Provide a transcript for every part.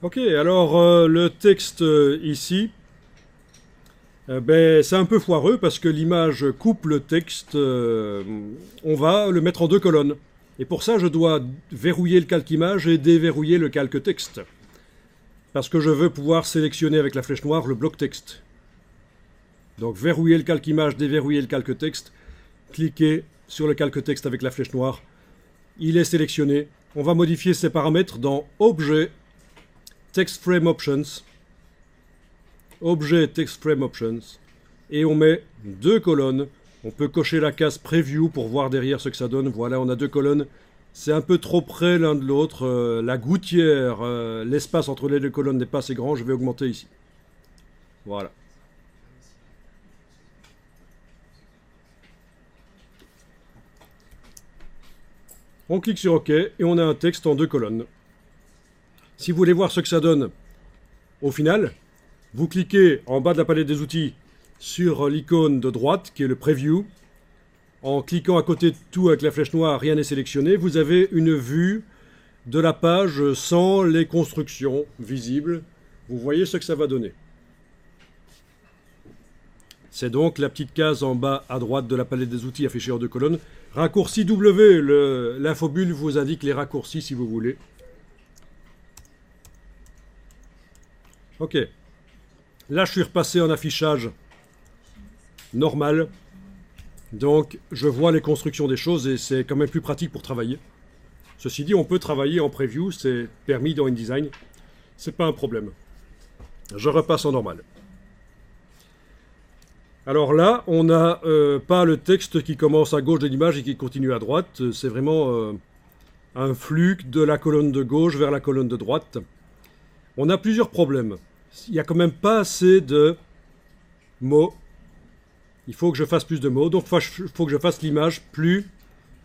Ok, alors le texte ici, c'est un peu foireux parce que l'image coupe le texte. On va le mettre en deux colonnes. Et pour ça, je dois verrouiller le calque image et déverrouiller le calque texte. Parce que je veux pouvoir sélectionner avec la flèche noire le bloc texte. Donc verrouiller le calque image, déverrouiller le calque texte, cliquer sur le calque texte avec la flèche noire. Il est sélectionné. On va modifier ses paramètres dans Objet, Text Frame Options, Objet Text Frame Options, et on met deux colonnes. On peut cocher la case Preview pour voir derrière ce que ça donne. Voilà, on a deux colonnes. C'est un peu trop près l'un de l'autre. La gouttière, l'espace entre les deux colonnes n'est pas assez grand. Je vais augmenter ici. Voilà. On clique sur OK et on a un texte en deux colonnes. Si vous voulez voir ce que ça donne au final, vous cliquez en bas de la palette des outils sur l'icône de droite qui est le Preview. En cliquant à côté de tout avec la flèche noire, rien n'est sélectionné. Vous avez une vue de la page sans les constructions visibles. Vous voyez ce que ça va donner. C'est donc la petite case en bas à droite de la palette des outils affichée en deux colonnes. Raccourci W, l'infobulle vous indique les raccourcis si vous voulez. Ok. Là, je suis repassé en affichage normal. Donc, je vois les constructions des choses et c'est quand même plus pratique pour travailler. Ceci dit, on peut travailler en preview, c'est permis dans InDesign. C'est pas un problème. Je repasse en normal. Alors là, on n'a pas le texte qui commence à gauche de l'image et qui continue à droite. C'est vraiment un flux de la colonne de gauche vers la colonne de droite. On a plusieurs problèmes. Il n'y a quand même pas assez de mots. Il faut que je fasse plus de mots, donc il faut que je fasse l'image plus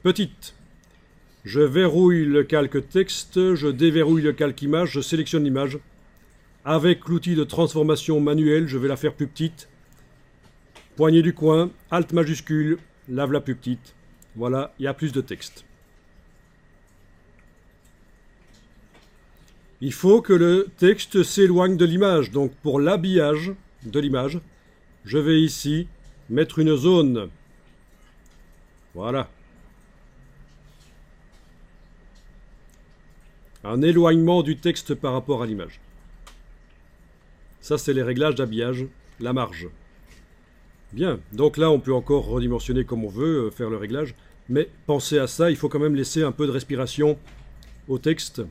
petite. Je verrouille le calque texte, je déverrouille le calque image, je sélectionne l'image. Avec l'outil de transformation manuelle, je vais la faire plus petite. Poignée du coin, Alt majuscule, lave-la plus petite. Voilà, il y a plus de texte. Il faut que le texte s'éloigne de l'image. Donc pour l'habillage de l'image, je vais ici mettre une zone. Voilà. Un éloignement du texte par rapport à l'image. Ça, c'est les réglages d'habillage, la marge. Bien, donc là, on peut encore redimensionner comme on veut, faire le réglage. Mais pensez à ça, il faut quand même laisser un peu de respiration au texte.